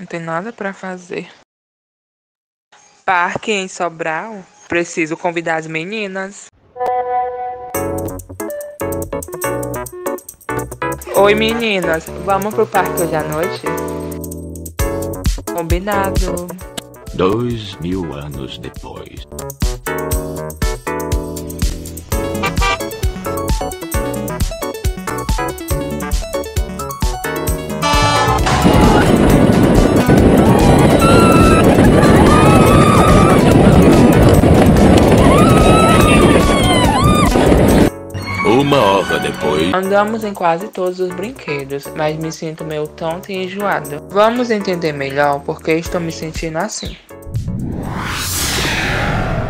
tem nada para fazer. Parque em Sobral? Preciso convidar as meninas. Oi, meninas. Vamos pro parque hoje à noite? Combinado. 2000 anos depois. Uma hora depois. Andamos em quase todos os brinquedos, mas me sinto meio tonto e enjoado. Vamos entender melhor por que estou me sentindo assim.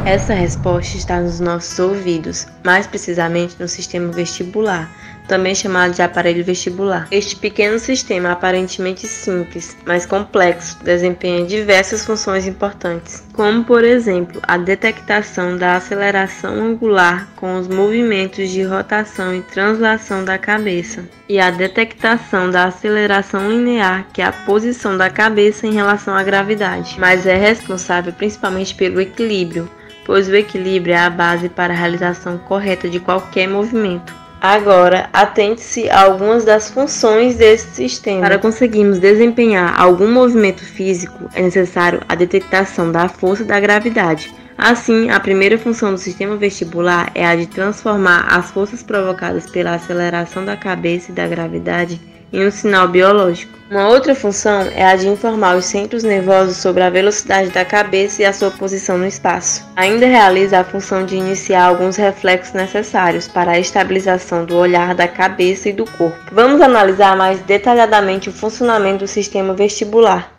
Essa resposta está nos nossos ouvidos, mais precisamente no sistema vestibular, também chamado de aparelho vestibular. Este pequeno sistema aparentemente simples, mas complexo, desempenha diversas funções importantes, como por exemplo, a detectação da aceleração angular com os movimentos de rotação e translação da cabeça, e a detectação da aceleração linear, que é a posição da cabeça em relação à gravidade, mas é responsável principalmente pelo equilíbrio, pois o equilíbrio é a base para a realização correta de qualquer movimento. Agora, atente-se a algumas das funções desse sistema. Para conseguirmos desempenhar algum movimento físico, é necessário a detectação da força da gravidade. Assim, a primeira função do sistema vestibular é a de transformar as forças provocadas pela aceleração da cabeça e da gravidade em um sinal biológico. Uma outra função é a de informar os centros nervosos sobre a velocidade da cabeça e a sua posição no espaço. Ainda realiza a função de iniciar alguns reflexos necessários para a estabilização do olhar da cabeça e do corpo. Vamos analisar mais detalhadamente o funcionamento do sistema vestibular.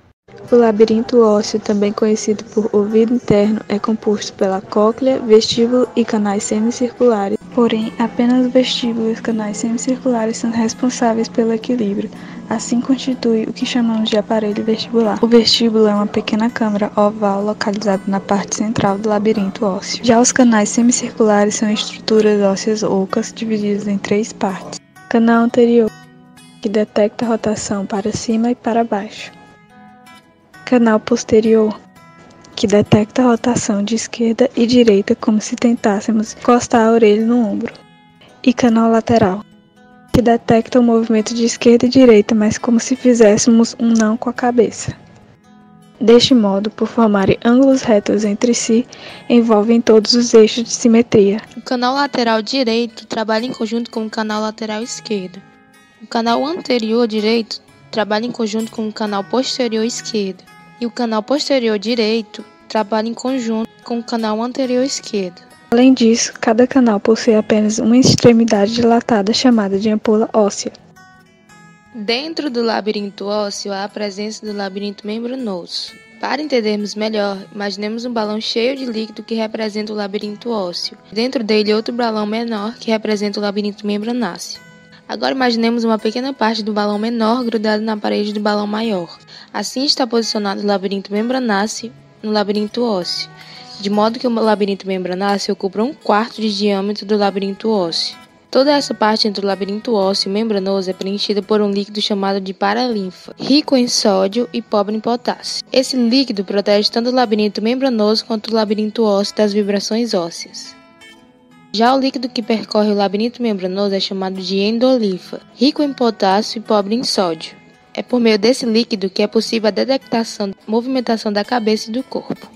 O labirinto ósseo, também conhecido por ouvido interno, é composto pela cóclea, vestíbulo e canais semicirculares. Porém, apenas o vestíbulo e os canais semicirculares são responsáveis pelo equilíbrio. Assim constitui o que chamamos de aparelho vestibular. O vestíbulo é uma pequena câmara oval localizada na parte central do labirinto ósseo. Já os canais semicirculares são estruturas ósseas ocas divididas em 3 partes. Canal anterior, que detecta a rotação para cima e para baixo. Canal posterior, que detecta a rotação de esquerda e direita como se tentássemos encostar a orelha no ombro. E canal lateral, que detecta o movimento de esquerda e direita, mas como se fizéssemos um não com a cabeça. Deste modo, por formarem ângulos retos entre si, envolvem todos os eixos de simetria. O canal lateral direito trabalha em conjunto com o canal lateral esquerdo. O canal anterior direito trabalha em conjunto com o canal posterior esquerdo. E o canal posterior direito trabalha em conjunto com o canal anterior esquerdo. Além disso, cada canal possui apenas uma extremidade dilatada chamada de ampola óssea. Dentro do labirinto ósseo há a presença do labirinto membranoso. Para entendermos melhor, imaginemos um balão cheio de líquido que representa o labirinto ósseo. Dentro dele, outro balão menor que representa o labirinto membranáceo. Agora imaginemos uma pequena parte do balão menor grudada na parede do balão maior. Assim está posicionado o labirinto membranáceo no labirinto ósseo, de modo que o labirinto membranáceo ocupa 1/4 de diâmetro do labirinto ósseo. Toda essa parte entre o labirinto ósseo e o membranoso é preenchida por um líquido chamado de paralinfa, rico em sódio e pobre em potássio. Esse líquido protege tanto o labirinto membranoso quanto o labirinto ósseo das vibrações ósseas. Já o líquido que percorre o labirinto membranoso é chamado de endolinfa, rico em potássio e pobre em sódio. É por meio desse líquido que é possível a detectação da movimentação da cabeça e do corpo.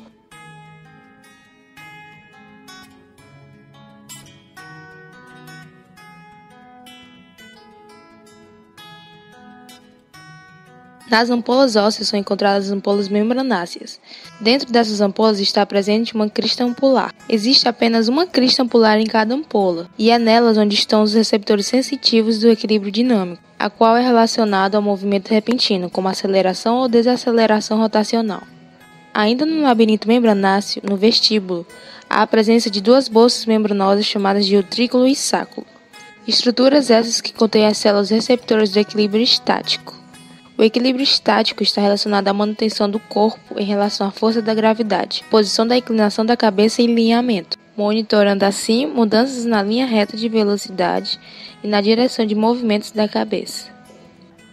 Nas ampolas ósseas são encontradas as ampolas membranáceas. Dentro dessas ampolas está presente uma crista ampolar. Existe apenas uma crista ampolar em cada ampola, e é nelas onde estão os receptores sensitivos do equilíbrio dinâmico, a qual é relacionado ao movimento repentino, como aceleração ou desaceleração rotacional. Ainda no labirinto membranáceo, no vestíbulo, há a presença de 2 bolsas membranosas chamadas de utrículo e sáculo. Estruturas essas que contêm as células receptoras do equilíbrio estático. O equilíbrio estático está relacionado à manutenção do corpo em relação à força da gravidade, posição da inclinação da cabeça e alinhamento, monitorando assim mudanças na linha reta de velocidade e na direção de movimentos da cabeça.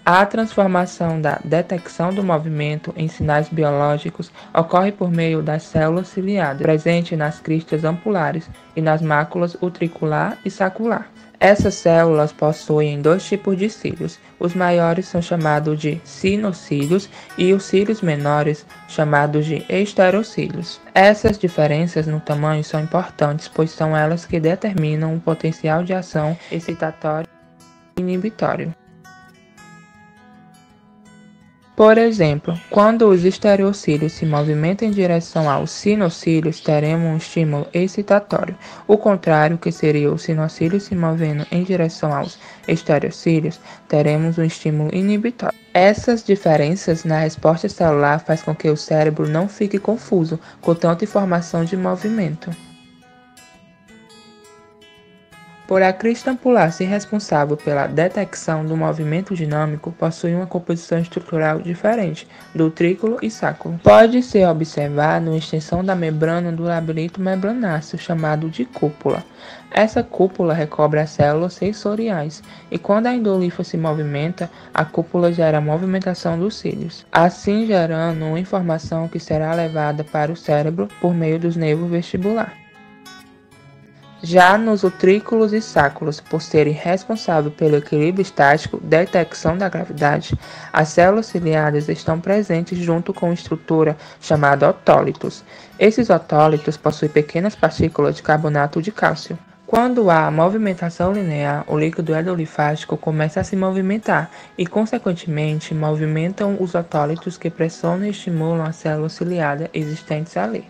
A transformação da detecção do movimento em sinais biológicos ocorre por meio das células ciliadas, presentes nas cristas ampulares e nas máculas utricular e sacular. Essas células possuem dois tipos de cílios. Os maiores são chamados de sinocílios e os cílios menores chamados de esterocílios. Essas diferenças no tamanho são importantes, pois são elas que determinam o potencial de ação excitatório e inibitório. Por exemplo, quando os estereocílios se movimentam em direção aos sinocílios, teremos um estímulo excitatório. O contrário, que seria o sinocílio se movendo em direção aos estereocílios, teremos um estímulo inibitório. Essas diferenças na resposta celular fazem com que o cérebro não fique confuso com tanta informação de movimento. Por a crista ampular ser responsável pela detecção do movimento dinâmico, possui uma composição estrutural diferente do utrículo e sáculo. Pode ser observado uma extensão da membrana do labirinto membranáceo, chamado de cúpula. Essa cúpula recobre as células sensoriais, e quando a endolifa se movimenta, a cúpula gera a movimentação dos cílios, assim gerando uma informação que será levada para o cérebro por meio dos nervos vestibular. Já nos utrículos e sáculos, por serem responsáveis pelo equilíbrio estático, detecção da gravidade, as células ciliadas estão presentes junto com uma estrutura chamada otólitos. Esses otólitos possuem pequenas partículas de carbonato de cálcio. Quando há movimentação linear, o líquido endolinfático começa a se movimentar e, consequentemente, movimentam os otólitos que pressionam e estimulam as células ciliadas existentes ali.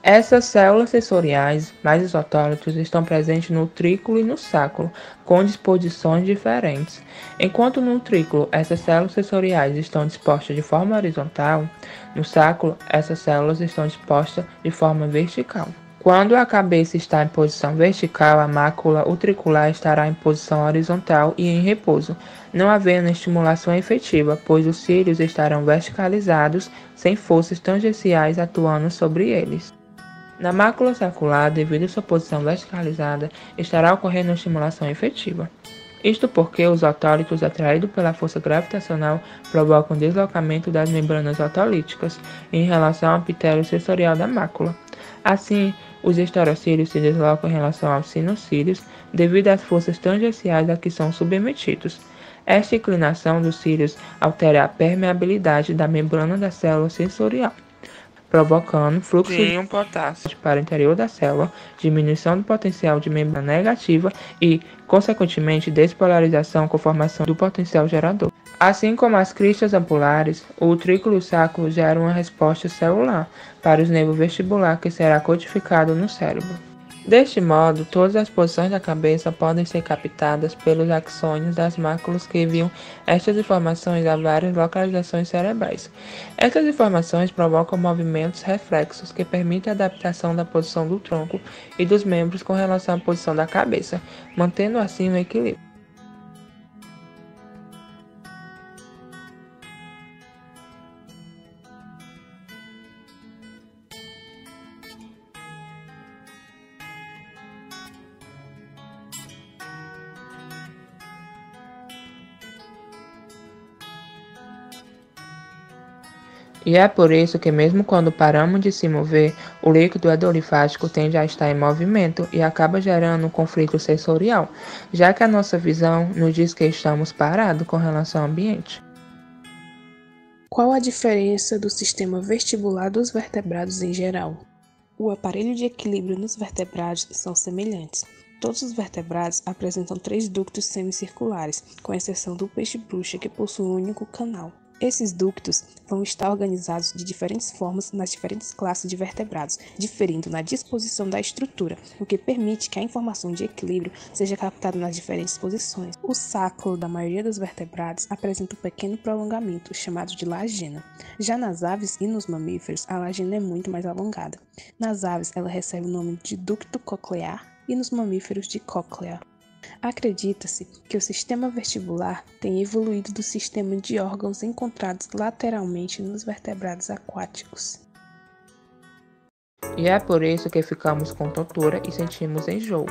Essas células sensoriais, mais os otólitos, estão presentes no utrículo e no sáculo, com disposições diferentes. Enquanto no utrículo essas células sensoriais estão dispostas de forma horizontal, no sáculo essas células estão dispostas de forma vertical. Quando a cabeça está em posição vertical, a mácula utricular estará em posição horizontal e em repouso, não havendo estimulação efetiva, pois os cílios estarão verticalizados, sem forças tangenciais atuando sobre eles. Na mácula sacular, devido à sua posição verticalizada, estará ocorrendo uma estimulação efetiva. Isto porque os otólitos atraídos pela força gravitacional provocam deslocamento das membranas otolíticas em relação ao epitélio sensorial da mácula. Assim, os esterocílios se deslocam em relação aos sinocílios devido às forças tangenciais a que são submetidos. Esta inclinação dos cílios altera a permeabilidade da membrana da célula sensorial, provocando fluxo de potássio para o interior da célula, diminuição do potencial de membrana negativa e, consequentemente, despolarização com formação do potencial gerador. Assim como as cristas ampulares, o utrículo e o sáculo geram uma resposta celular para os nervos vestibular que será codificado no cérebro. Deste modo, todas as posições da cabeça podem ser captadas pelos axônios das máculas que enviam estas informações a várias localizações cerebrais. Essas informações provocam movimentos reflexos que permitem a adaptação da posição do tronco e dos membros com relação à posição da cabeça, mantendo assim o equilíbrio. E é por isso que mesmo quando paramos de se mover, o líquido endolinfático tende a estar em movimento e acaba gerando um conflito sensorial, já que a nossa visão nos diz que estamos parados com relação ao ambiente. Qual a diferença do sistema vestibular dos vertebrados em geral? O aparelho de equilíbrio nos vertebrados são semelhantes. Todos os vertebrados apresentam 3 ductos semicirculares, com exceção do peixe-bruxa, que possui um único canal. Esses ductos vão estar organizados de diferentes formas nas diferentes classes de vertebrados, diferindo na disposição da estrutura, o que permite que a informação de equilíbrio seja captada nas diferentes posições. O sáculo da maioria dos vertebrados apresenta um pequeno prolongamento, chamado de lagena. Já nas aves e nos mamíferos, a lagena é muito mais alongada. Nas aves, ela recebe o nome de ducto coclear e nos mamíferos de cóclea. Acredita-se que o sistema vestibular tenha evoluído do sistema de órgãos encontrados lateralmente nos vertebrados aquáticos. E é por isso que ficamos com tontura e sentimos enjoo.